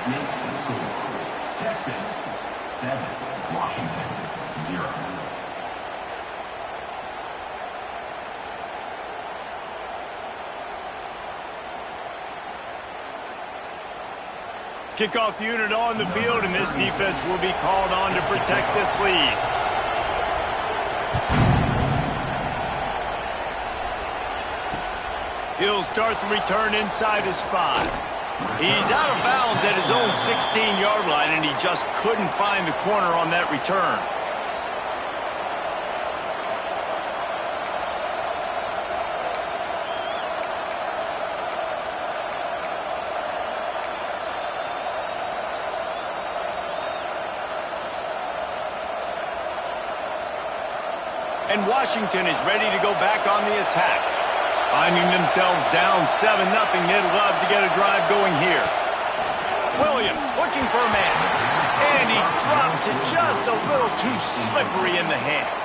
makes the score Texas 7, Washington 0. Kickoff unit on the field, and this defense will be called on to protect this lead. He'll start the return inside his 5. He's out of bounds at his own 16-yard line, and he just couldn't find the corner on that return. And Washington is ready to go back on the attack. Finding themselves down 7-0, they'd love to get a drive going here. Williams looking for a man. And he drops it just a little too slippery in the hands.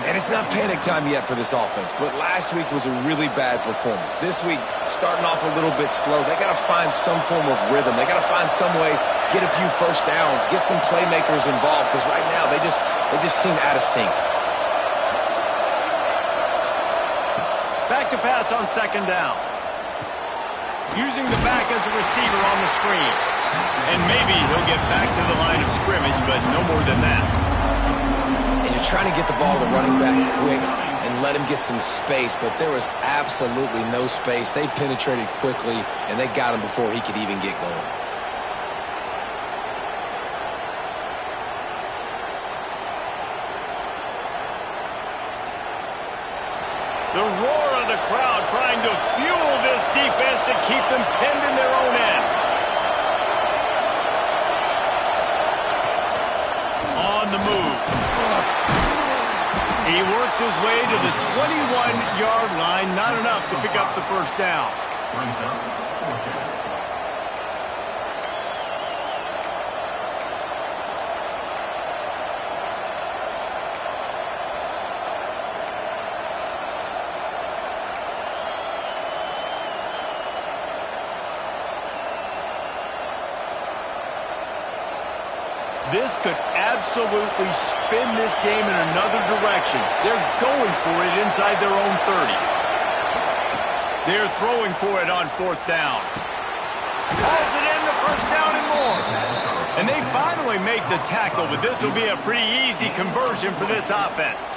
And it's not panic time yet for this offense, but last week was a really bad performance. This week, starting off a little bit slow. They got to find some form of rhythm. They got to find some way, get a few first downs, get some playmakers involved, because right now they just seem out of sync. Back to pass on second down. Using the back as a receiver on the screen. And maybe he'll get back to the line of scrimmage, but no more than that. And you're trying to get the ball to the running back quick and let him get some space, but there was absolutely no space. They penetrated quickly, and they got him before he could even get going. The roar of the crowd trying to fuel this defense to keep them pinned in their own end. On the move. He works his way to the 21-yard line. Not enough to pick up the first down. This could absolutely spin this game in another direction. They're going for it inside their own 30. They're throwing for it on fourth down. Calls it in, the first down and more. And they finally make the tackle, but this will be a pretty easy conversion for this offense.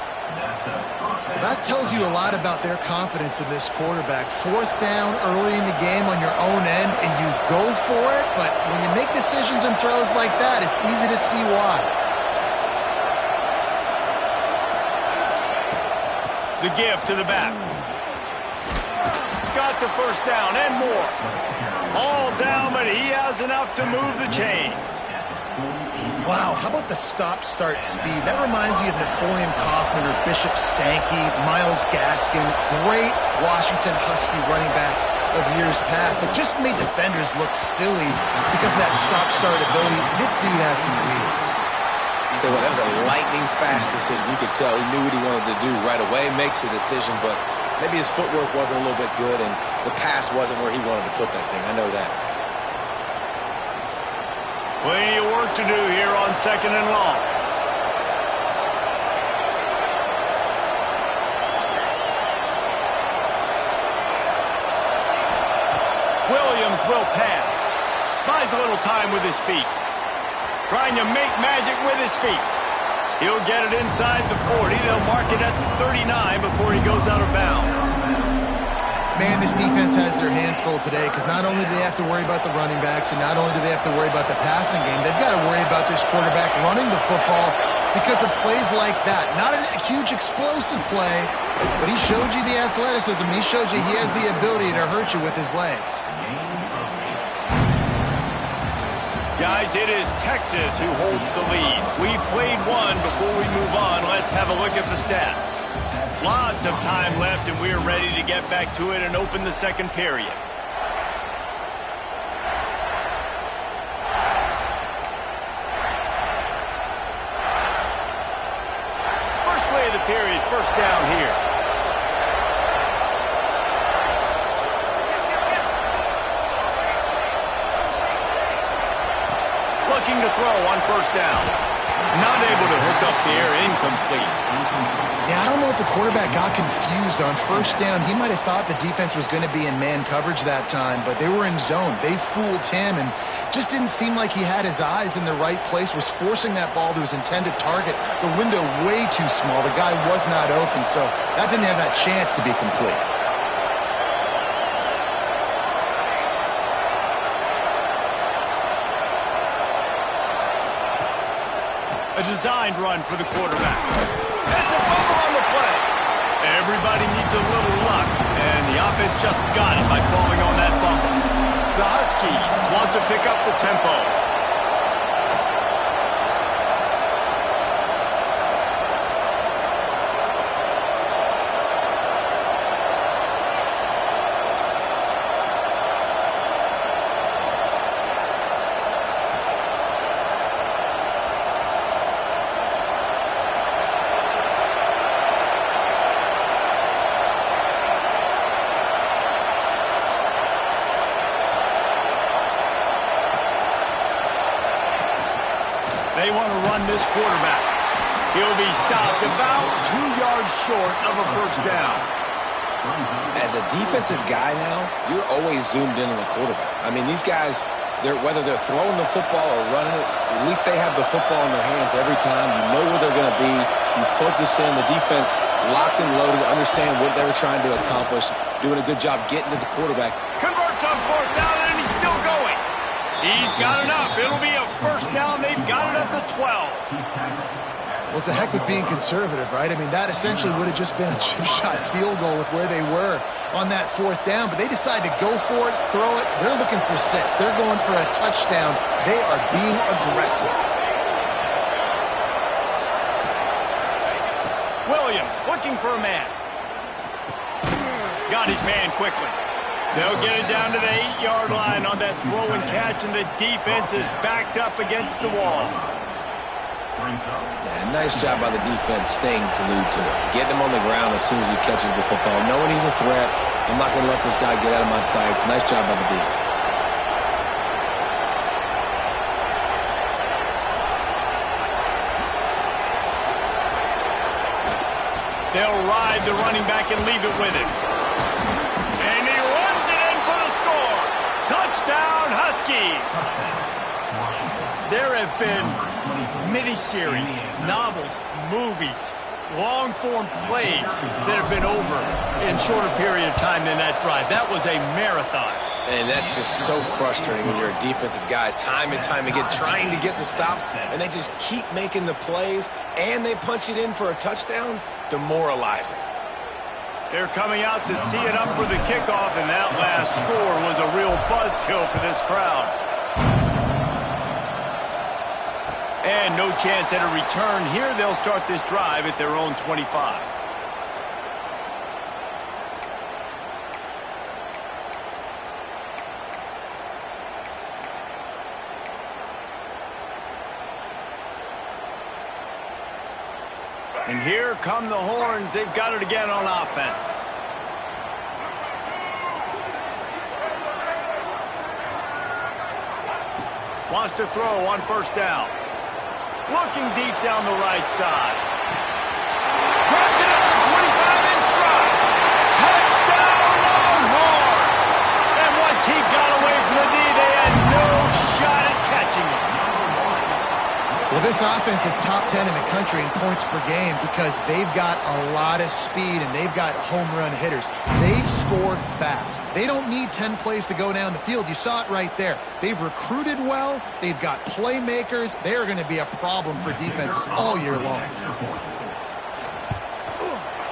That tells you a lot about their confidence in this quarterback. Fourth down early in the game on your own end, and you go for it, but when you make decisions and throws like that, it's easy to see why. The give to the back. Got the first down and more. All down, but he has enough to move the chains. Wow, how about the stop-start speed? That reminds you of Napoleon Kaufman or Bishop Sankey, Myles Gaskin, great Washington Husky running backs of years past that just made defenders look silly because of that stop-start ability. This dude has some wheels. So that was a lightning-fast decision. You could tell he knew what he wanted to do right away, makes the decision, but maybe his footwork wasn't a little bit good and the pass wasn't where he wanted to put that thing. I know that. Plenty of work to do here on second and long. Williams will pass. Buys a little time with his feet. Trying to make magic with his feet. He'll get it inside the 40. They'll mark it at the 39 before he goes out of bounds. Man, this defense has their hands full today because not only do they have to worry about the running backs and not only do they have to worry about the passing game, they've got to worry about this quarterback running the football because of plays like that. Not a huge explosive play, but he showed you the athleticism. He showed you he has the ability to hurt you with his legs. Guys, it is Texas who holds the lead. We've played one. Before we move on, let's have a look at the stats. Lots of time left, and we're ready to get back to it and open the second period. First play of the period, first down here. looking to throw on first down. Not able to hook up there, incomplete. Yeah, I don't know if the quarterback got confused on first down. He might have thought the defense was going to be in man coverage that time, but they were in zone. They fooled him and just didn't seem like he had his eyes in the right place, was forcing that ball to his intended target. The window way too small. The guy was not open, so that didn't have that chance to be complete. A designed run for the quarterback. That's a fumble on the play. Everybody needs a little luck, and the offense just got it by falling on that fumble. The Huskies want to pick up the tempo. They want to run this quarterback. He'll be stopped about 2 yards short of a first down. As a defensive guy now, you're always zoomed in on the quarterback. I mean, these guys, whether they're throwing the football or running it, at least they have the football in their hands every time. You know where they're going to be. You focus in. The defense locked and loaded, understand what they were trying to accomplish, doing a good job getting to the quarterback. Converts on fourth down, and he's still going. He's got enough. It'll be a first down. They've got it at the 12. Well, it's a heck with being conservative, right? I mean, that essentially would have just been a chip shot field goal with where they were on that fourth down. But they decided to go for it, throw it. They're looking for 6. They're going for a touchdown. They are being aggressive. Williams looking for a man. Got his man quickly. They'll get it down to the 8-yard line on that throw and catch, and the defense is backed up against the wall. Yeah, nice job by the defense staying glued to it. Getting him on the ground as soon as he catches the football. Knowing he's a threat, I'm not going to let this guy get out of my sights. Nice job by the defense. They'll ride the running back and leave it with him. And he runs it in for the score. Touchdown, Huskies. There have been miniseries, novels, movies, long-form plays that have been over in shorter period of time than that drive. That was a marathon. And that's just so frustrating when you're a defensive guy, time and time again, trying to get the stops, and they just keep making the plays, and they punch it in for a touchdown. Demoralizing. They're coming out to tee it up for the kickoff, and that last score was a real buzzkill for this crowd. And no chance at a return here. They'll start this drive at their own 25. And here come the horns. They've got it again on offense. Wants to throw on first down. Looking deep down the right side. Grabs it at the 25 in stride. Touchdown Longhorns! And once he got away from the knee, they had no shot at catching him. Well, this offense is top 10 in the country in points per game because they've got a lot of speed and they've got home run hitters. They score fast. They don't need 10 plays to go down the field. You saw it right there. They've recruited well. They've got playmakers. They are going to be a problem for defenses all year long.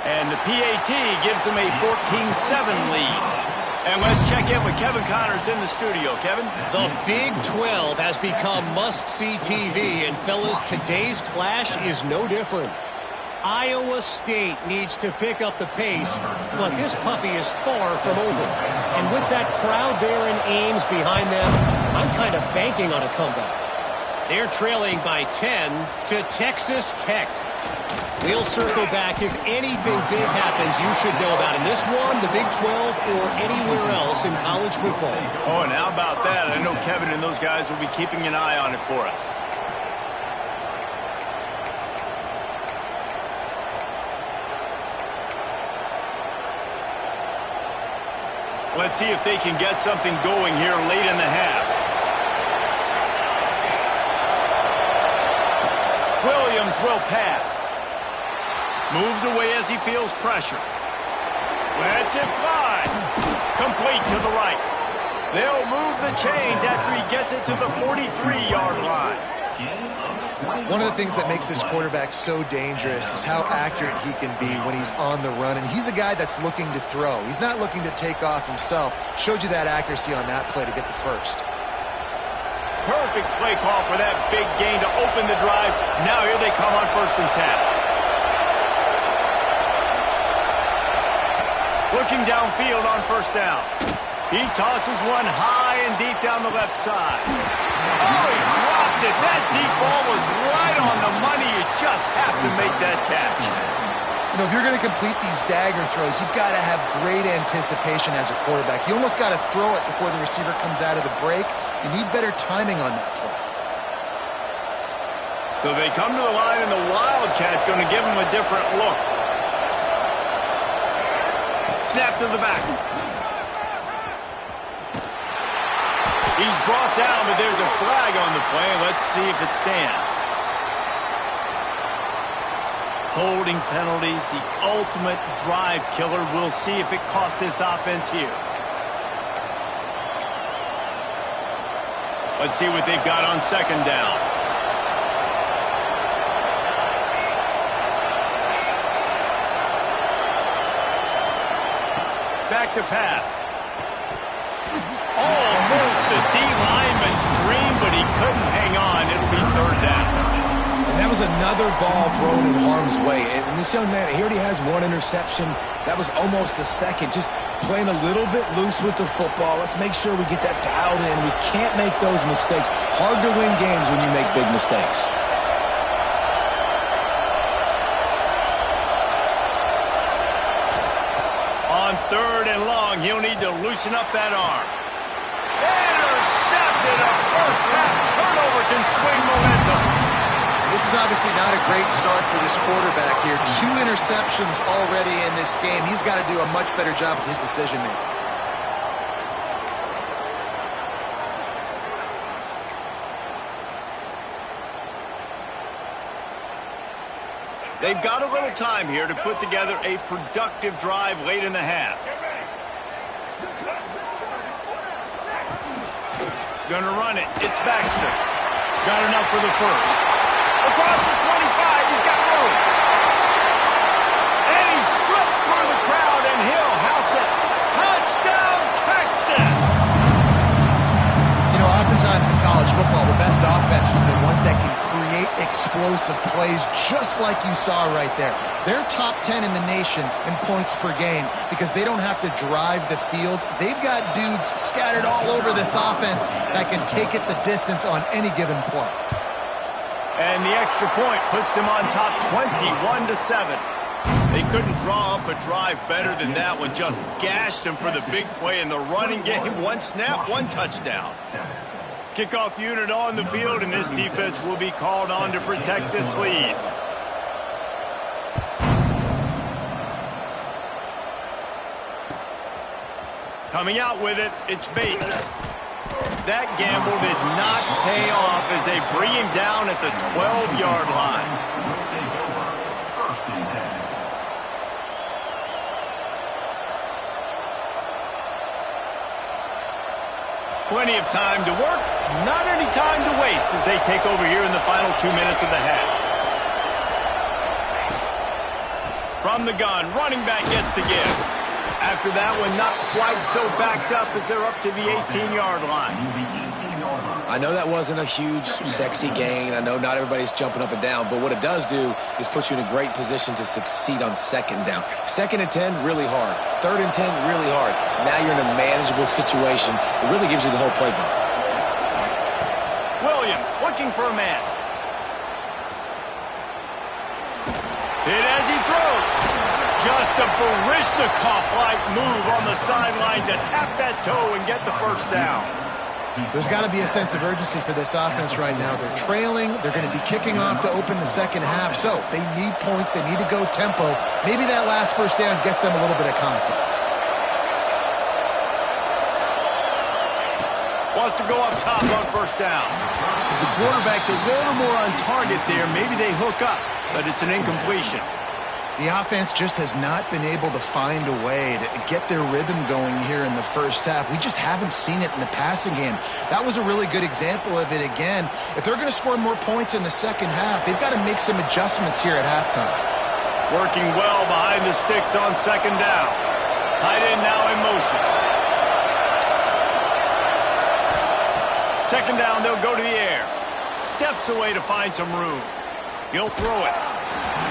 And the PAT gives them a 14-7 lead. And let's check in with Kevin Connors in the studio. Kevin? The Big 12 has become must-see TV, and fellas, today's clash is no different. Iowa State needs to pick up the pace, but this puppy is far from over. And with that crowd there in Ames behind them, I'm kind of banking on a comeback. They're trailing by 10 to Texas Tech. We'll circle back. If anything big happens, you should know about in this one, the Big 12, or anywhere else in college football. Oh, and how about that? I know Kevin and those guys will be keeping an eye on it for us. Let's see if they can get something going here late in the half. Williams will pass. Moves away as he feels pressure. Lets it fly. Complete to the right. They'll move the chains after he gets it to the 43-yard line. One of the things that makes this quarterback so dangerous is how accurate he can be when he's on the run. And he's a guy that's looking to throw. He's not looking to take off himself. Showed you that accuracy on that play to get the first. Perfect play call for that big gain to open the drive. Now here they come on 1st and 10. Looking downfield on 1st down. He tosses one high and deep down the left side. Oh, he dropped it. That deep ball was right on the money. You just have to make that catch. You know, if you're going to complete these dagger throws, you've got to have great anticipation as a quarterback. You almost got to throw it before the receiver comes out of the break. You need better timing on that play. So they come to the line, and the Wildcat going to give him a different look. Snap to the back. He's brought down, but there's a flag on the play. Let's see if it stands. Holding penalties, the ultimate drive killer. We'll see if it costs this offense here. Let's see what they've got on 2nd down. Back to pass. Almost a D-lineman's dream, but he couldn't hang on. It'll be 3rd down. And that was another ball thrown in harm's way. And this young man, he already has one interception. That was almost a second. Just playing a little bit loose with the football. Let's make sure we get that dialed in. We can't make those mistakes. Hard to win games when you make big mistakes. On 3rd and long, he'll need to loosen up that arm. Intercepted. A first-half turnover can swing momentum. This is obviously not a great start for this quarterback here. 2 interceptions already in this game. He's got to do a much better job with his decision-making. They've got a little time here to put together a productive drive late in the half. Gonna run it. It's Baxter. Got enough for the first. Across the 25, he's got room. And he slipped through the crowd, and he'll house it. Touchdown, Texas! You know, oftentimes in college football, the best offenses are the ones that can create explosive plays just like you saw right there. They're top 10 in the nation in points per game because they don't have to drive the field. They've got dudes scattered all over this offense that can take it the distance on any given play. And the extra point puts them on top 21-7. They couldn't draw up a drive better than that one. Just gashed them for the big play in the running game. 1 snap, 1 touchdown. Kickoff unit on the field, and this defense will be called on to protect this lead. Coming out with it, it's Bates. That gamble did not pay off as they bring him down at the 12-yard line. Will take over 1st and 10. Plenty of time to work, not any time to waste as they take over here in the final 2 minutes of the half. From the gun, running back gets to give. After that one, not quite so backed up as they're up to the 18-yard line. I know that wasn't a huge, sexy gain. I know not everybody's jumping up and down, but what it does do is put you in a great position to succeed on 2nd down. 2nd and 10, really hard. 3rd and 10, really hard. Now you're in a manageable situation. It really gives you the whole playbook. Williams looking for a man. Hit as he throws. Just a Baryshnikov-like move on the sideline to tap that toe and get the first down. There's got to be a sense of urgency for this offense right now. They're trailing. They're going to be kicking off to open the second half. So they need points. They need to go tempo. Maybe that last first down gets them a little bit of confidence. Wants to go up top on first down. If the quarterback's a little more on target there, maybe they hook up, but it's an incompletion. The offense just has not been able to find a way to get their rhythm going here in the first half. We just haven't seen it in the passing game. That was a really good example of it again. If they're going to score more points in the second half, they've got to make some adjustments here at halftime. Working well behind the sticks on second down. Tight end now in motion. Second down, they'll go to the air. Steps away to find some room. He'll throw it.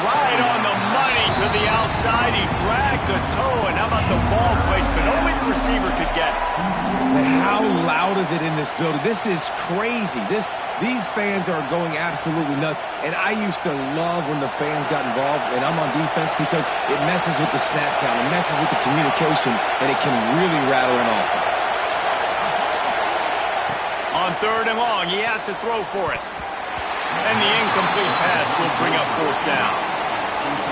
Right on the money to the outside. He dragged the toe, and how about the ball placement? Only the receiver could get it. And how loud is it in this building? This is crazy. These fans are going absolutely nuts. And I used to love when the fans got involved, and I'm on defense because it messes with the snap count. It messes with the communication, and it can really rattle an offense. On third and long, he has to throw for it. And the incomplete pass will bring up fourth down.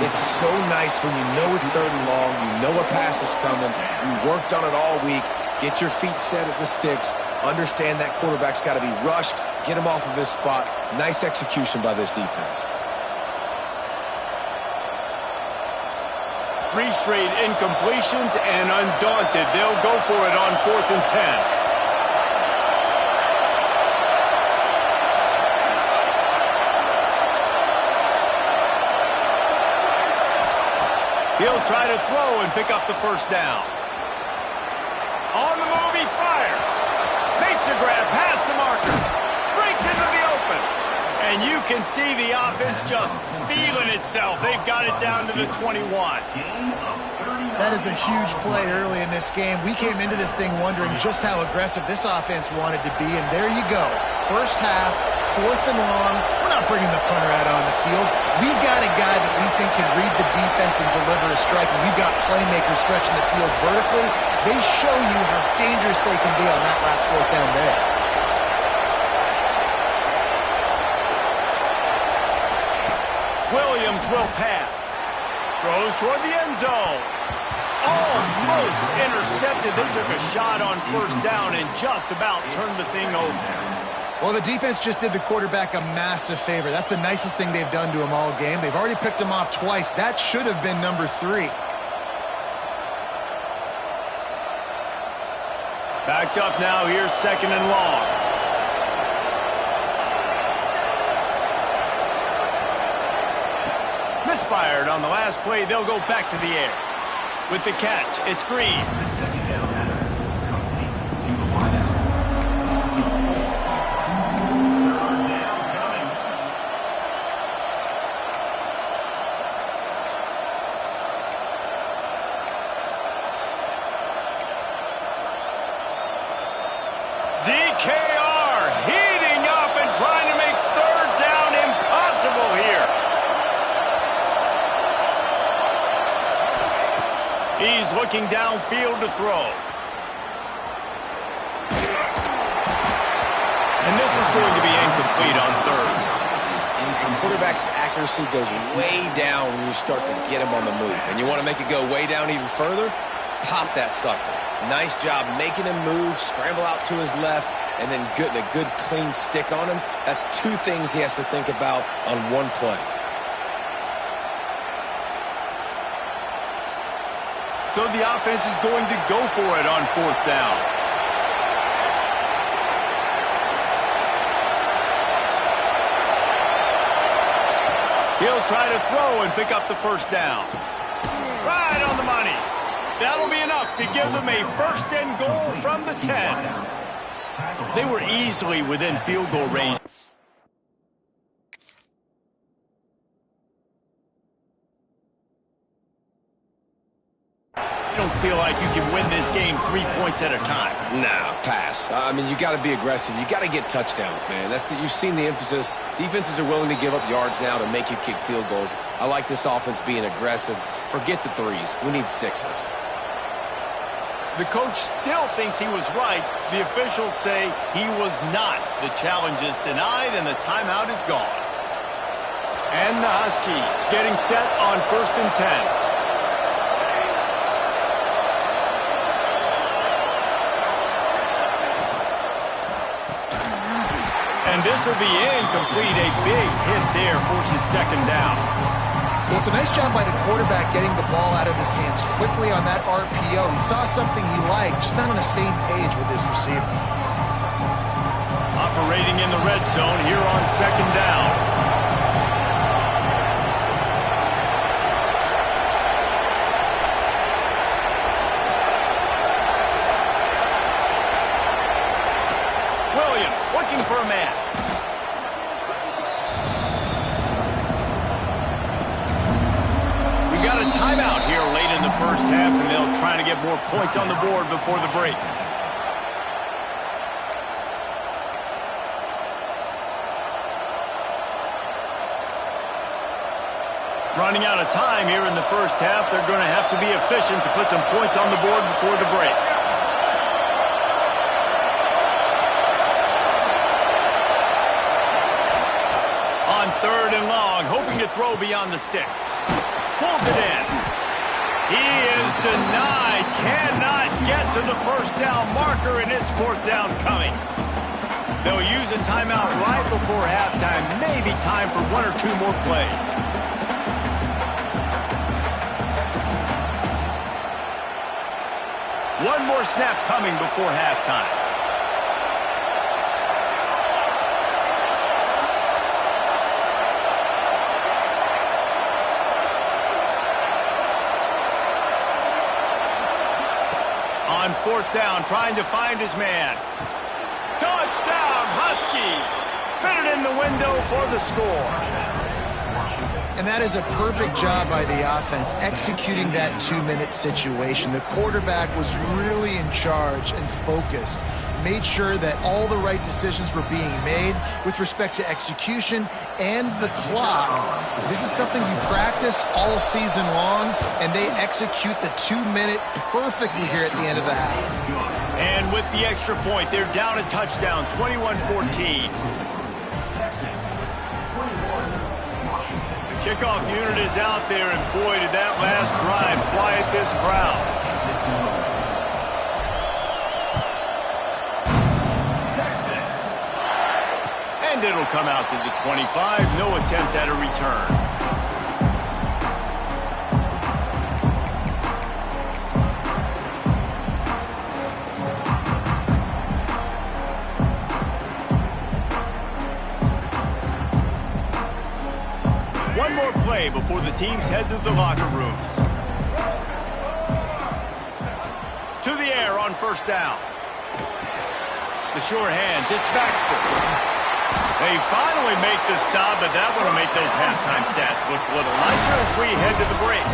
It's so nice when you know it's third and long, you know a pass is coming, you worked on it all week, get your feet set at the sticks, understand that quarterback's got to be rushed, get him off of his spot. Nice execution by this defense. 3 straight incompletions, and undaunted, they'll go for it on 4th and 10. He'll try to throw and pick up the first down. On the move, he fires. Makes a grab past the marker. Breaks into the open. And you can see the offense just feeling itself. They've got it down to the 21. That is a huge play early in this game. We came into this thing wondering just how aggressive this offense wanted to be, and there you go. First half, 4th and long. We're not bringing the punter out on the field. We've got a guy that we think can read the defense and deliver a strike, and we've got playmakers stretching the field vertically. They show you how dangerous they can be on that last 4th down there. Williams will pass. Throws toward the end zone. Almost intercepted. They took a shot on first down and just about turned the thing over. Well, the defense just did the quarterback a massive favor. That's the nicest thing they've done to him all game. They've already picked him off twice. That should have been number 3. Backed up now. Here's 2nd and long. Misfired on the last play. They'll go back to the air. With the catch, it's Green. DKR heating up and trying to make third down impossible here. He's looking downfield to throw. And this is going to be incomplete on third. The quarterback's accuracy goes way down when you start to get him on the move. And you want to make it go way down even further? Pop that sucker. Nice job making him move, scramble out to his left, and then getting a good clean stick on him. That's 2 things he has to think about on one play. So the offense is going to go for it on 4th down. He'll try to throw and pick up the first down. Right on the money. That'll be enough to give them a 1st and goal from the 10. They were easily within field goal range. feel like you can win this game 3 points at a time. Nah, pass. I mean, you got to be aggressive. You got to get touchdowns, man. You've seen the emphasis. Defenses are willing to give up yards now to make you kick field goals. I like this offense being aggressive. Forget the threes. We need sixes. The coach still thinks he was right. The officials say he was not. The challenge is denied, and the timeout is gone. And the Huskies getting set on 1st and 10. And this will be incomplete. A big hit there forces 2nd down. Well, it's a nice job by the quarterback getting the ball out of his hands quickly on that RPO. He saw something he liked, just not on the same page with his receiver. Operating in the red zone here on 2nd down. Williams looking for a man. We got a timeout here late in the 1st half, and they'll try to get more points on the board before the break. Running out of time here in the 1st half. They're going to have to be efficient to put some points on the board before the break. On 3rd and long, hoping to throw beyond the sticks. Pulls it in. He is denied. Cannot get to the 1st down marker, and it's 4th down coming. They'll use a timeout right before halftime. Maybe time for 1 or 2 more plays. One more snap coming before halftime. On 4th down, trying to find his man. Touchdown, Huskies! Fitted in the window for the score. And that is a perfect job by the offense, executing that 2-minute situation. The quarterback was really in charge and focused. Made sure that all the right decisions were being made with respect to execution and the clock. This is something you practice all season long, and they execute the 2-minute perfectly here at the end of the half. And with the extra point, they're down a touchdown, 21-14. The kickoff unit is out there, and boy, did that last drive quiet this crowd. And it'll come out to the 25. No attempt at a return. One more play before the teams head to the locker rooms. To the air on 1st down. The sure hands, it's Baxter. They finally make the stop, but that one will make those halftime stats look a little nicer as we head to the break.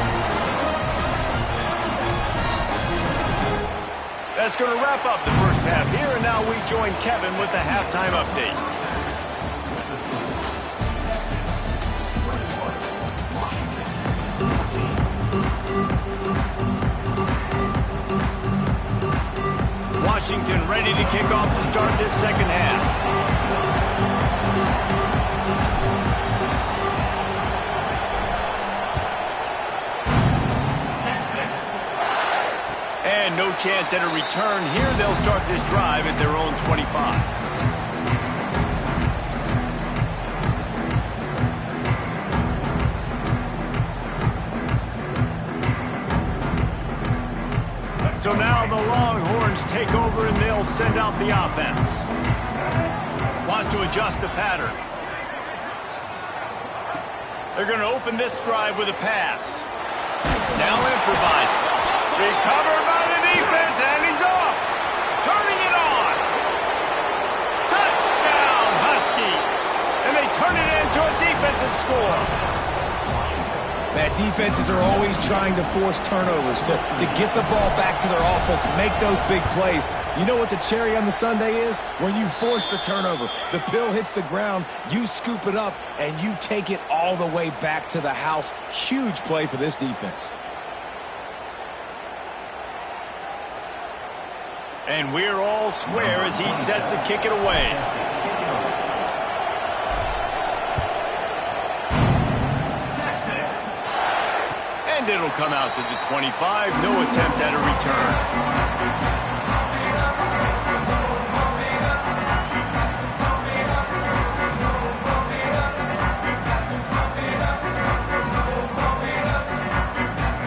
That's going to wrap up the 1st half here, and now we join Kevin with the halftime update. Washington ready to kick off to start this 2nd half. And no chance at a return here. They'll start this drive at their own 25. So now the Longhorns take over and they'll send out the offense. Wants to adjust the pattern. They're going to open this drive with a pass. Now improvising. Recovered by the defense, and he's off. Turning it on. Touchdown, Huskies. And they turn it into a defensive score. Man, defenses are always trying to force turnovers, to get the ball back to their offense, make those big plays. You know what the cherry on the sundae is? When you force the turnover, the pill hits the ground, you scoop it up, and you take it all the way back to the house. Huge play for this defense. And we're all square as he's set to kick it away. And it'll come out to the 25. No attempt at a return.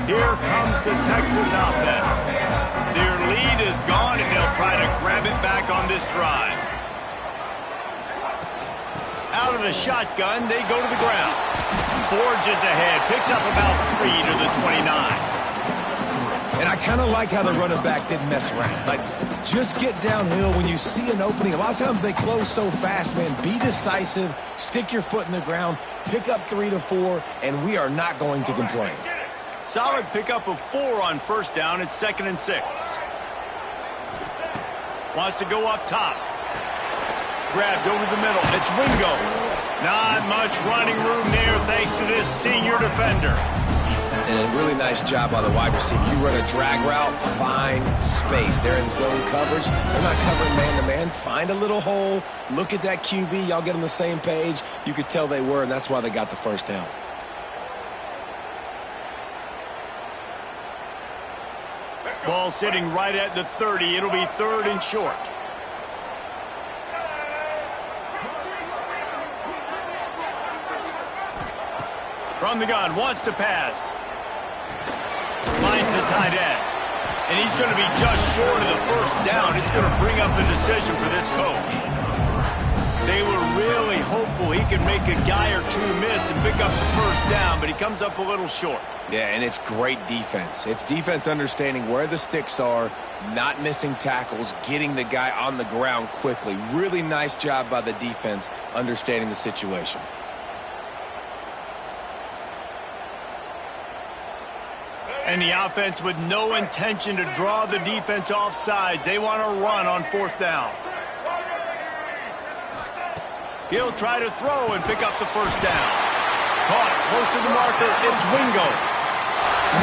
Here comes the Texas offense. Their lead is gone, and they'll try to grab it back on this drive. Out of the shotgun, they go to the ground. Forges ahead, picks up about 3 to the 29. And I kind of like how the running back didn't mess around. Like, just get downhill when you see an opening. A lot of times they close so fast, man. Be decisive, stick your foot in the ground, pick up 3 to 4, and we are not going to complain. Solid pickup of 4 on first down. It's 2nd and 6. Wants to go up top. Grabbed over the middle. It's Wingo. Not much running room there thanks to this senior defender. And a really nice job by the wide receiver. You run a drag route, find space. They're in zone coverage. They're not covering man-to-man. Find a little hole. Look at that QB. Y'all get on the same page. You could tell they were, and that's why they got the first down. Ball sitting right at the 30. It'll be 3rd and short. From the gun, wants to pass. Finds the tight end. And he's going to be just short of the first down. It's going to bring up a decision for this coach. They were really hopeful he could make a guy or two miss and pick up the first down, but he comes up a little short. Yeah, and it's great defense. It's defense understanding where the sticks are, not missing tackles, getting the guy on the ground quickly. Really nice job by the defense understanding the situation. And the offense with no intention to draw the defense off sides. They want to run on 4th down. He'll try to throw and pick up the first down. Caught close to the marker. It's Wingo.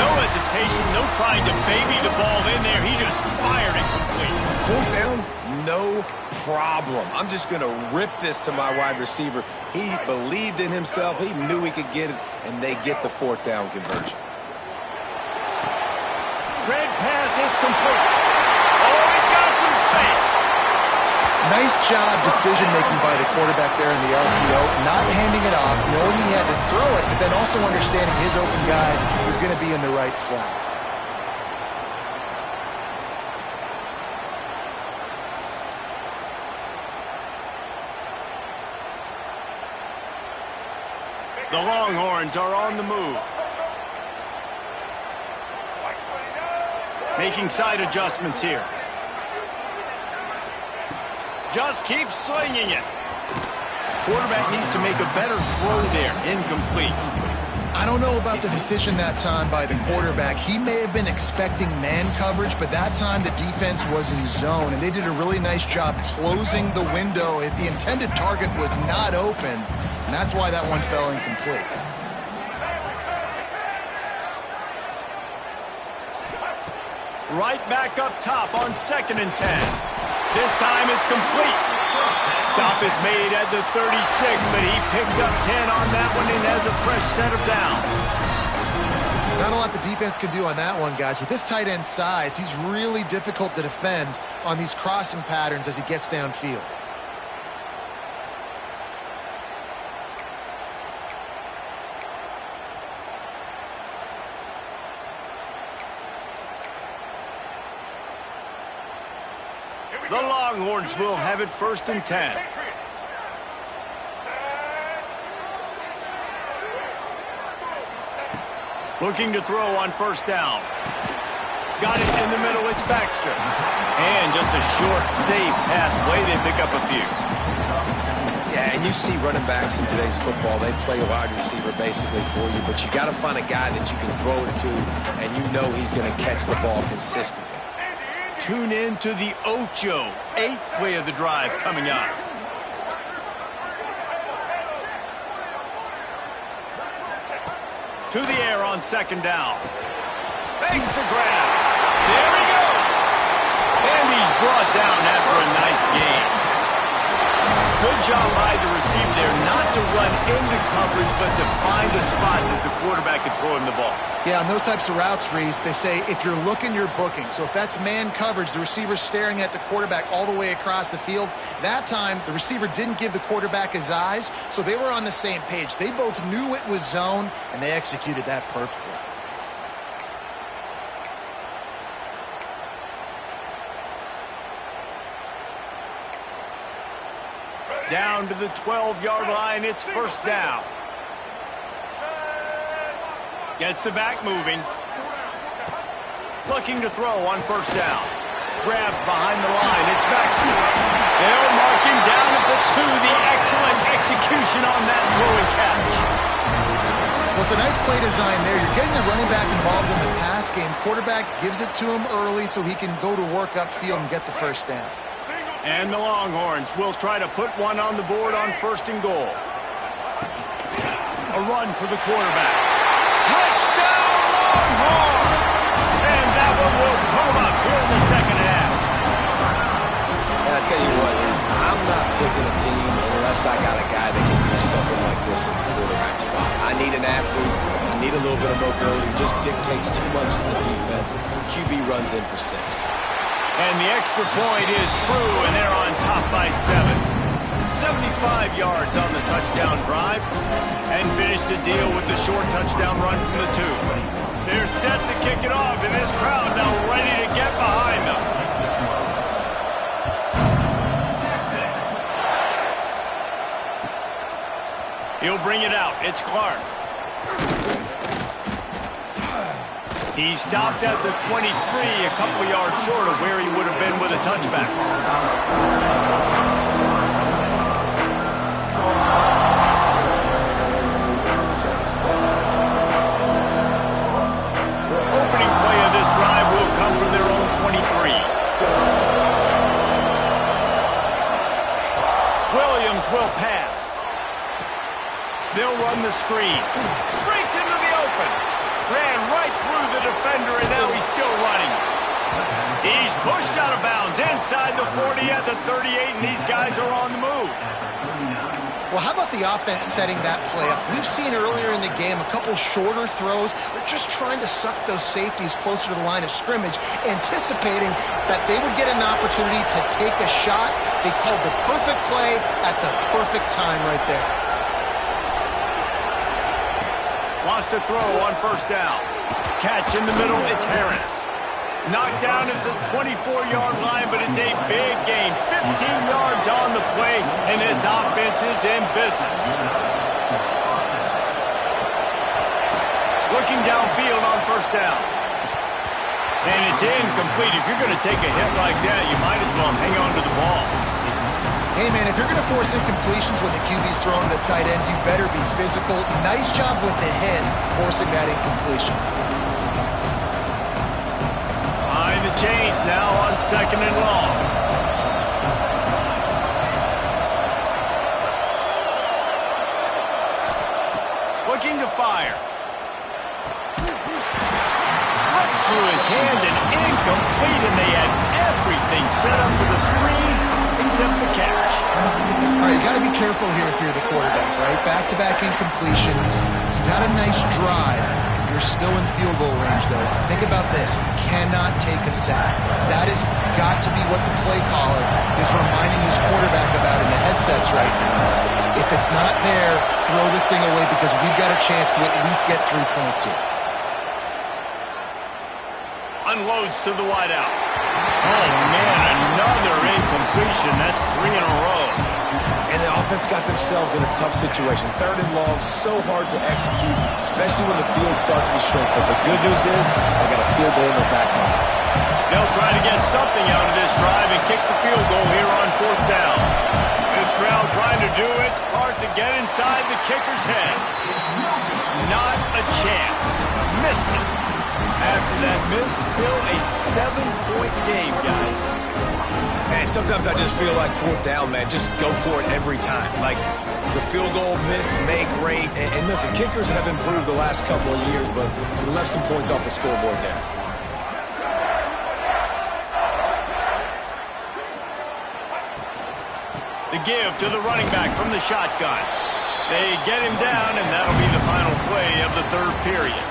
No hesitation, no trying to baby the ball in there. He just fired it complete. 4th down, no problem. I'm just going to rip this to my wide receiver. He believed in himself. He knew he could get it, and they get the 4th down conversion. Red pass, it's complete. Oh, he's got some space. Nice job decision-making by the quarterback there in the RPO, not handing it off, knowing he had to throw it, but then also understanding his open guy was going to be in the right flat. The Longhorns are on the move. Making side adjustments here. Just keeps slinging it. Quarterback needs to make a better throw there. Incomplete. I don't know about the decision that time by the quarterback. He may have been expecting man coverage, but that time the defense was in zone, and they did a really nice job closing the window. The intended target was not open, and that's why that one fell incomplete. Right back up top on 2nd and 10. This time it's complete. Stop is made at the 36, but he picked up 10 on that one and has a fresh set of downs. Not a lot the defense can do on that one, guys. With this tight end size, he's really difficult to defend on these crossing patterns as he gets downfield. The Longhorns will have it 1st and 10. Looking to throw on 1st down. Got it in the middle, it's Baxter. And just a short, safe pass play, they pick up a few. Yeah, and you see running backs in today's football, they play a wide receiver basically for you, but you got to find a guy that you can throw it to, and you know he's going to catch the ball consistently. Tune in to the Ocho, 8th play of the drive coming up. To the air on 2nd down. Begs for grab. There he goes. And he's brought down after a nice gain. Good job by the receiver there not to run into coverage, but to find a spot that the quarterback could throw him the ball. Yeah, on those types of routes, Reese, they say if you're looking, you're booking. So if that's man coverage, the receiver's staring at the quarterback all the way across the field. That time, the receiver didn't give the quarterback his eyes, so they were on the same page. They both knew it was zone, and they executed that perfectly. Down to the 12-yard line, it's 1st down. Gets the back moving. Looking to throw on 1st down. Grabbed behind the line, it's Baxter. They'll mark him down at the 2. The excellent execution on that throw and catch. Well, it's a nice play design there. You're getting the running back involved in the pass game. Quarterback gives it to him early so he can go to work upfield and get the 1st down. And the Longhorns will try to put one on the board on 1st and goal. A run for the quarterback. Touchdown, Longhorns! And that one will put them up here in the 2nd half. And I tell you what, Liz, I'm not picking a team unless I got a guy that can do something like this in the quarterback spot. I need an athlete. I need a little bit of mobility. It just dictates too much to the defense. QB runs in for 6. And the extra point is true, and they're on top by 7. 75 yards on the touchdown drive, and finish the deal with the short touchdown run from the 2. They're set to kick it off, and this crowd now ready to get behind them. He'll bring it out. It's Clark. He stopped at the 23, a couple of yards short of where he would have been with a touchback. Opening play of this drive will come from their own 23. Williams will pass. They'll run the screen. Breaks into the open. Ran right through the defender, and now he's still running. He's pushed out of bounds inside the 40 at the 38, and these guys are on the move. Well, how about the offense setting that play up? We've seen earlier in the game a couple shorter throws. They're just trying to suck those safeties closer to the line of scrimmage, anticipating that they would get an opportunity to take a shot. They called the perfect play at the perfect time right there. Wants to throw on 1st down. Catch in the middle, it's Harris. Knocked down at the 24-yard line, but it's a big gain. 15 yards on the play, and this offense is in business. Looking downfield on 1st down. And it's incomplete. If you're going to take a hit like that, you might as well hang on to the ball. Hey, man, if you're going to force incompletions when the QB's throwing to the tight end, you better be physical. Nice job with the hit, forcing that incompletion. Behind the chains now on 2nd and long. Looking to fire. Slips through his hands and incomplete, and they had everything set up for the screen except the catch. All right, you got to be careful here if you're the quarterback, right? Back-to-back incompletions. You've had a nice drive. You're still in field goal range, though. Think about this. You cannot take a sack. That has got to be what the play caller is reminding his quarterback about in the headsets right now. If it's not there, throw this thing away because we've got a chance to at least get 3 points here. Unloads to the wideout. Oh, man, another incompletion. That's 3 in a row. And the offense got themselves in a tough situation. 3rd and long, so hard to execute, especially when the field starts to shrink. But the good news is they got a field goal in their back pocket. They'll try to get something out of this drive and kick the field goal here on 4th down. This crowd trying to do it the kicker's head. Not a chance. Missed it. After that miss, still a 7-point game, guys. And sometimes I just feel like fourth down, man. Just go for it every time. Like the field goal miss, make great. And listen, kickers have improved the last couple of years, but we left some points off the scoreboard there. The give to the running back from the shotgun. They get him down, and that'll be the final play of the third period.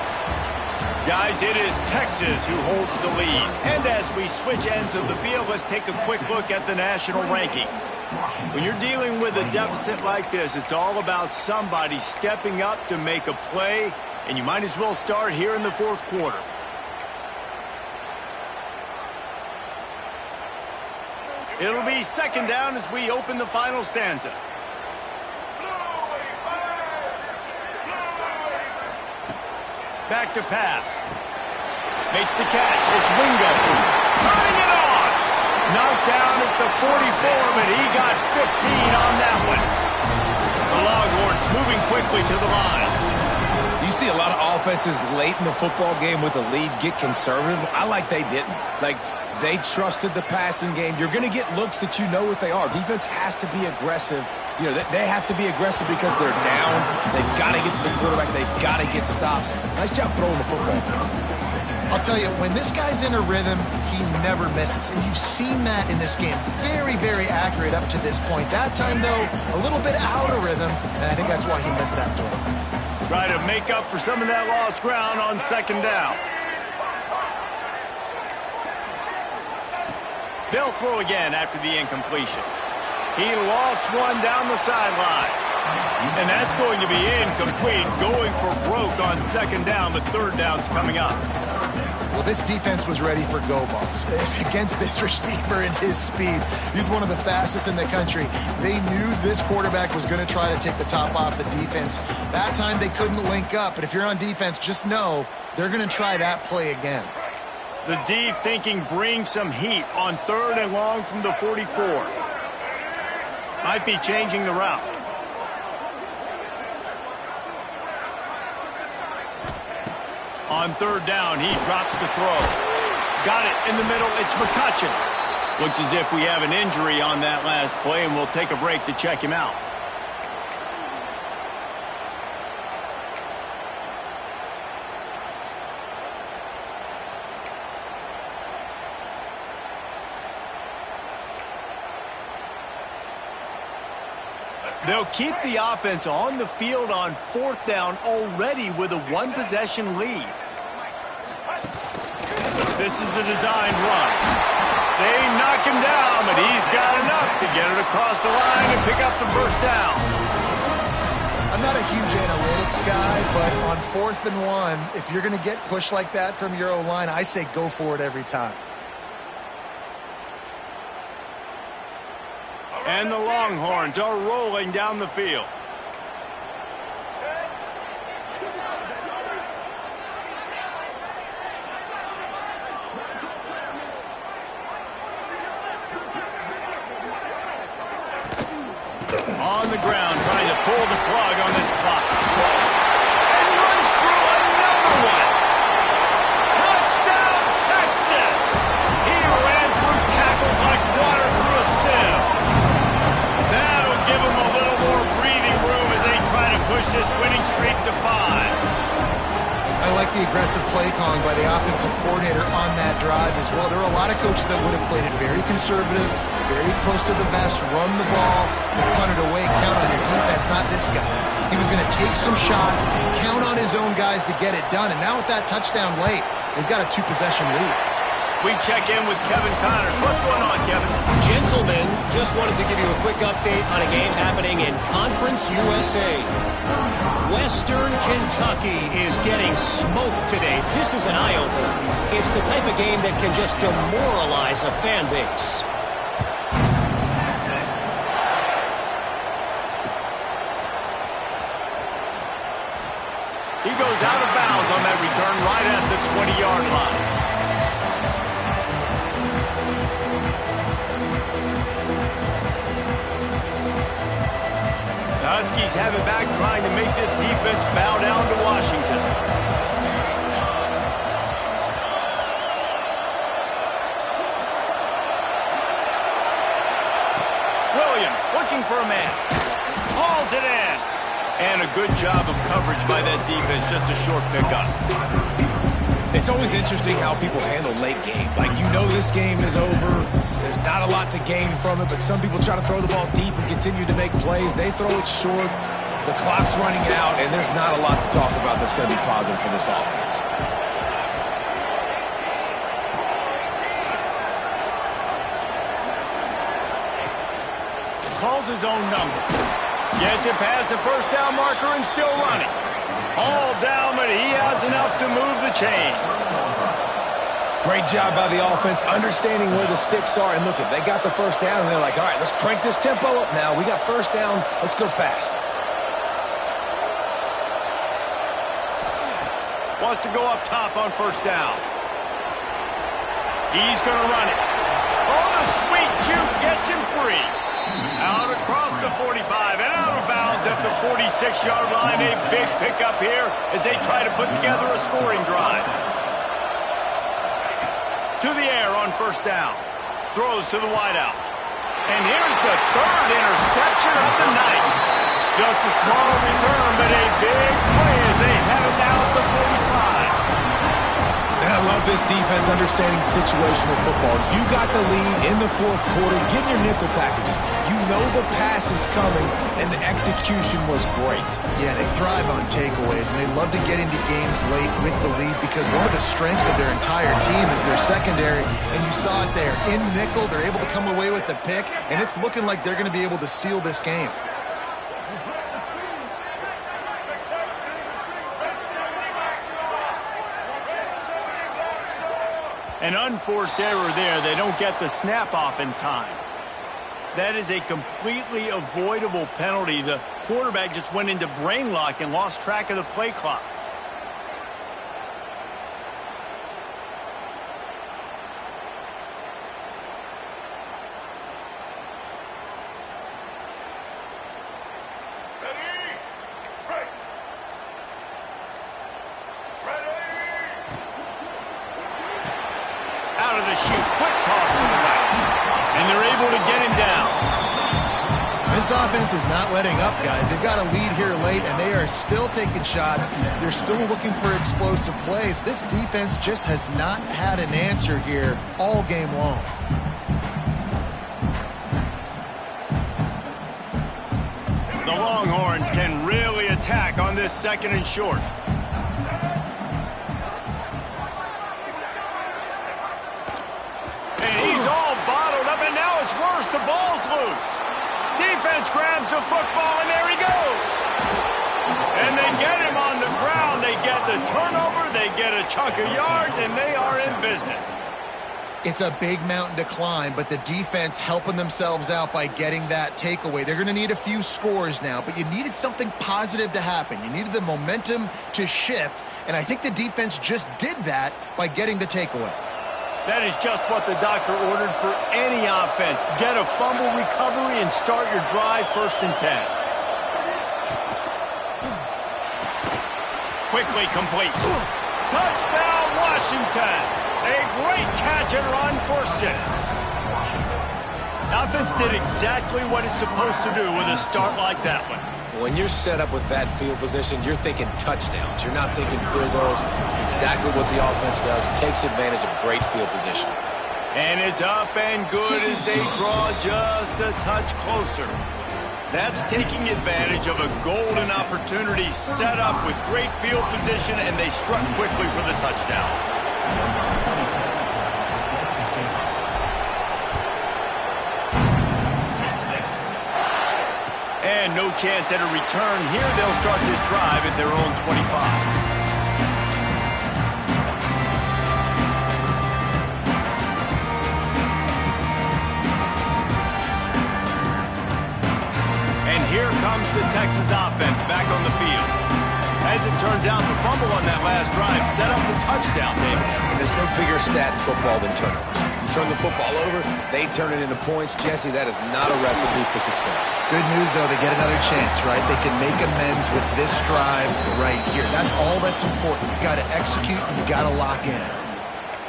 Guys, it is Texas who holds the lead. And as we switch ends of the field, let's take a quick look at the national rankings. When you're dealing with a deficit like this, it's all about somebody stepping up to make a play, and you might as well start here in the fourth quarter. It'll be second down as we open the final stanza. Back to pass. Makes the catch. It's Wingo. Turning it on. Knocked down at the 44, but he got 15 on that one. The Longhorns moving quickly to the line. You see a lot of offenses late in the football game with the lead get conservative. I like they didn't. Like, they trusted the passing game. You're going to get looks that you know what they are. Defense has to be aggressive. You know, they have to be aggressive because they're down. They've got to get to the quarterback. They've got to get stops. Nice job throwing the football. I'll tell you, when this guy's in a rhythm, he never misses. And you've seen that in this game. Very, very accurate up to this point. That time, though, a little bit out of rhythm, and I think that's why he missed that throw. Try to make up for some of that lost ground on second down. They'll throw again after the incompletion. He lost one down the sideline. And that's going to be incomplete, going for broke on second down, but third down's coming up. Well, this defense was ready for go balls against this receiver and his speed. He's one of the fastest in the country. They knew this quarterback was going to try to take the top off the defense. That time they couldn't link up, but if you're on defense, just know they're going to try that play again. The D thinking bring some heat on third and long from the 44. Might be changing the route. On third down, he drops the throw. Got it in the middle. It's McCutcheon. Looks as if we have an injury on that last play, and we'll take a break to check him out. They'll keep the offense on the field on fourth down already with a one-possession lead. This is a designed run. They knock him down, but he's got enough to get it across the line and pick up the first down. I'm not a huge analytics guy, but on 4th and 1, if you're going to get pushed like that from your O-line, I say go for it every time. And the Longhorns are rolling down the field. On the ground, trying to pull the plug on this clock. And runs through another one. Touchdown, Texas! He ran through tackles like water through a sieve. That'll give him a little more breathing room as they try to push this winning streak to 5. I like the aggressive play calling by the offensive coordinator on that drive as well. There are a lot of coaches that would have played it very conservative, very close to the vest, run the ball, and punt it away, count on your defense, not this guy. He was going to take some shots, count on his own guys to get it done, and now with that touchdown late, they've got a 2-possession lead. We check in with Kevin Connors. What's going on, Kevin? Gentlemen, just wanted to give you a quick update on a game happening in Conference USA. Western Kentucky is getting smoked today. This is an eye-opener. It's the type of game that can just demoralize a fan base. He goes out of bounds on that return right at the 20-yard line. Redskins have it back, trying to make this defense bow down to Washington. Williams looking for a man. Hauls it in. And a good job of coverage by that defense. Just a short pickup. It's always interesting how people handle late game. Like, you know this game is over. There's not a lot to gain from it, but some people try to throw the ball deep and continue to make plays. They throw it short. The clock's running out, and there's not a lot to talk about that's going to be positive for this offense. Calls his own number. Gets it past the first down marker and still running. All down, but he has enough to move the chains. Great job by the offense, understanding where the sticks are. And look, they got the first down, and they're like, all right, let's crank this tempo up now. We got first down. Let's go fast. Wants to go up top on first down. He's going to run it. Oh, the sweet juke gets him free. Out across the 45 and out of bounds at the 46-yard line. A big pickup here as they try to put together a scoring drive. To the air on first down. Throws to the wideout. And here's the third interception of the night. Just a small return, but a big play as they have it now at the 45. And I love this defense understanding situational football. You got the lead in the fourth quarter. Get your nickel packages. You know the pass is coming, and the execution was great. Yeah, they thrive on takeaways, and they love to get into games late with the lead because one of the strengths of their entire team is their secondary, and you saw it there. In nickel, they're able to come away with the pick, and it's looking like they're going to be able to seal this game. An unforced error there. They don't get the snap off in time. That is a completely avoidable penalty. The quarterback just went into brain lock and lost track of the play clock. Out of the chute, quick toss to the right. And they're able to get him down. This offense is not letting up, guys. They've got a lead here late, and they are still taking shots. They're still looking for explosive plays. This defense just has not had an answer here all game long. The Longhorns can really attack on this second and short. And he's all bottled up, and now it's worse. The ball's loose. Defense grabs the football, and there he goes. And they get him on the ground. They get the turnover. They get a chunk of yards, and they are in business. It's a big mountain to climb, but the defense helping themselves out by getting that takeaway. They're going to need a few scores now, but you needed something positive to happen. You needed the momentum to shift, and I think the defense just did that by getting the takeaway. That is just what the doctor ordered for any offense. Get a fumble recovery and start your drive 1st and 10. Quickly complete. Touchdown, Washington. A great catch and run for 6. Offense did exactly what it's supposed to do with a start like that one. When you're set up with that field position, you're thinking touchdowns. You're not thinking field goals. It's exactly what the offense does. Takes advantage of great field position. And it's up and good as they draw just a touch closer. That's taking advantage of a golden opportunity set up with great field position, and they struck quickly for the touchdown. And no chance at a return here. They'll start this drive at their own 25. And here comes the Texas offense back on the field. As it turns out, the fumble on that last drive set up the touchdown, David. And there's no bigger stat in football than turnovers. turn the football over, they turn it into points. Jesse, that is not a recipe for success. Good news, though, they get another chance, right? They can make amends with this drive right here. That's all that's important. You've got to execute and you've got to lock in.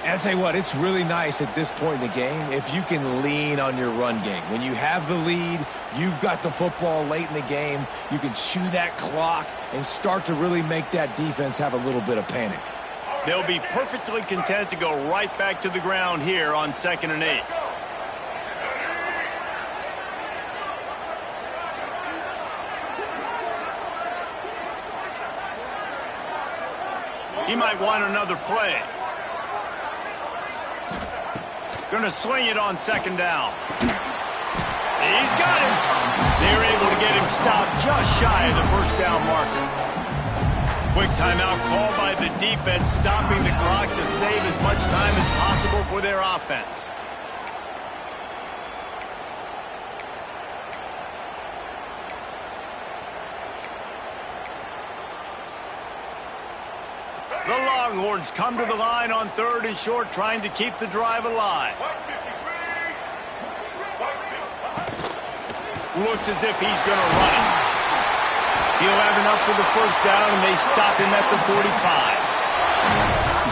And I'll tell you what, it's really nice at this point in the game if you can lean on your run game. When you have the lead, you've got the football late in the game, you can chew that clock and start to really make that defense have a little bit of panic. They'll be perfectly content to go right back to the ground here on 2nd and 8. He might want another play. Gonna swing it on 2nd down. He's got him. They're able to get him stopped just shy of the first down marker. Quick timeout called by the defense, stopping the clock to save as much time as possible for their offense. The Longhorns come to the line on 3rd and short, trying to keep the drive alive. Looks as if he's going to run it. He'll have enough for the first down, and they stop him at the 45.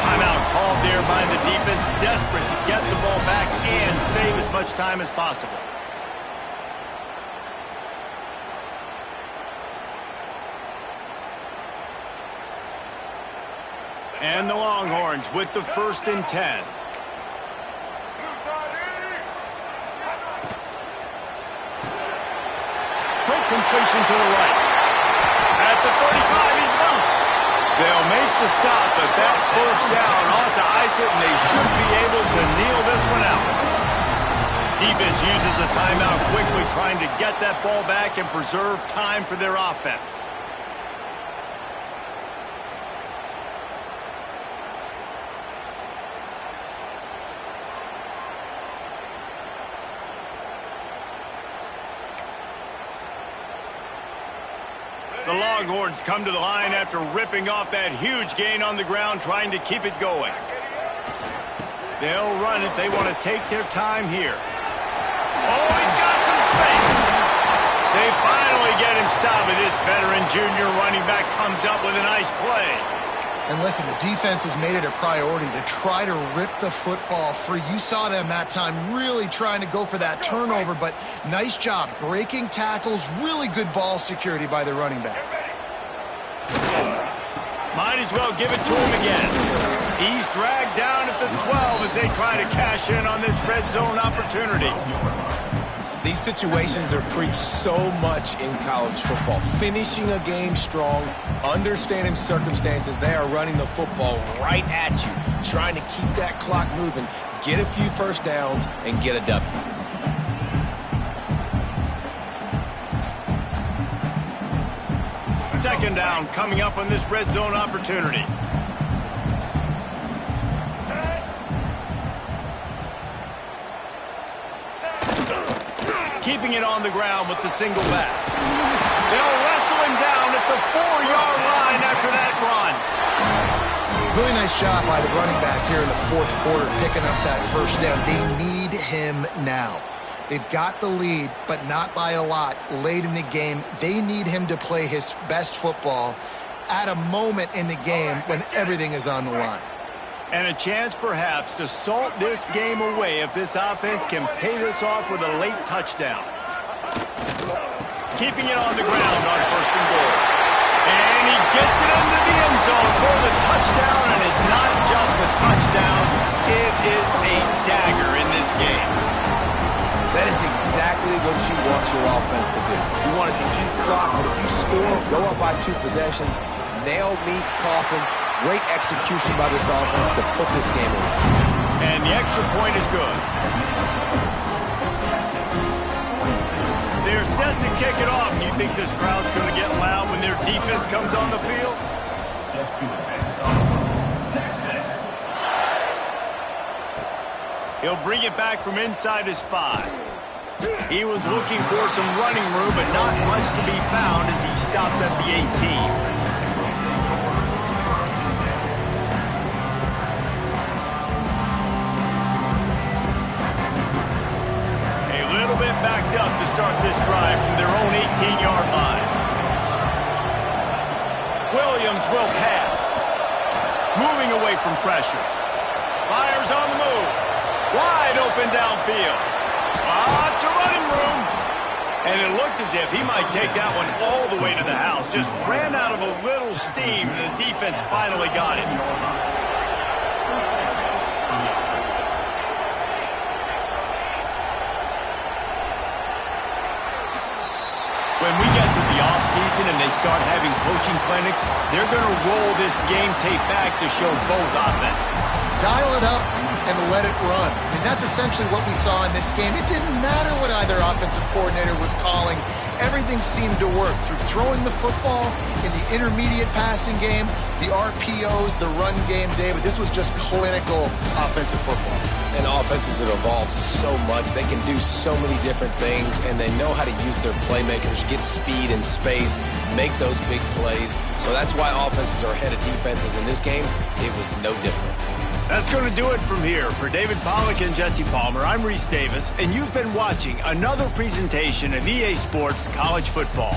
Timeout called there by the defense, desperate to get the ball back and save as much time as possible. And the Longhorns with the 1st and 10. Quick completion to the right. At the 35, he's loose. They'll make the stop, but that first down ought to ice it, and they should be able to kneel this one out. Defense uses a timeout quickly, trying to get that ball back and preserve time for their offense. The Longhorns come to the line after ripping off that huge gain on the ground, trying to keep it going. They'll run it. They want to take their time here. Oh, he's got some space. They finally get him stopped, and this veteran junior running back comes up with a nice play. And listen, the defense has made it a priority to try to rip the football free. You saw them that time really trying to go for that turnover, but nice job breaking tackles, really good ball security by the running back. Might as well give it to him again. He's dragged down at the 12 as they try to cash in on this red zone opportunity. These situations are preached so much in college football. Finishing a game strong, understanding circumstances. They are running the football right at you, trying to keep that clock moving, get a few first downs, and get a W. Second down coming up on this red zone opportunity. Keeping it on the ground with the single back. They'll wrestle him down at the 4-yard line after that run. Really nice job by the running back here in the 4th quarter, picking up that first down. They need him now. They've got the lead, but not by a lot late in the game. They need him to play his best football at a moment in the game when everything is on the line. And a chance, perhaps, to salt this game away if this offense can pay this off with a late touchdown. Keeping it on the ground on 1st and goal. And he gets it into the end zone for the touchdown, and it's not just a touchdown. It is a dagger in this game. That is exactly what you want your offense to do. You want it to eat clock, but if you score, go up by 2 possessions, nail meat coffin. Great execution by this offense to put this game away. And the extra point is good. They're set to kick it off. You think this crowd's going to get loud when their defense comes on the field? Set to advance on Texas. He'll bring it back from inside his 5. He was looking for some running room, but not much to be found as he stopped at the 18. lined up to start this drive from their own 18-yard line. Williams will pass. Moving away from pressure. Fires on the move. Wide open downfield. Lots of running room. And it looked as if he might take that one all the way to the house. Just ran out of a little steam, and the defense finally got him. When we get to the offseason and they start having coaching clinics, they're going to roll this game tape back to show both offenses. Dial it up and let it run. I mean, that's essentially what we saw in this game. It didn't matter what either offensive coordinator was calling. Everything seemed to work through throwing the football in the intermediate passing game, the RPOs, the run game, David. This was just clinical offensive football. And offenses have evolved so much. They can do so many different things, and they know how to use their playmakers, get speed and space, make those big plays. So that's why offenses are ahead of defenses. In this game, it was no different. That's going to do it from here. For David Pollack and Jesse Palmer, I'm Reese Davis, and you've been watching another presentation of EA Sports College Football.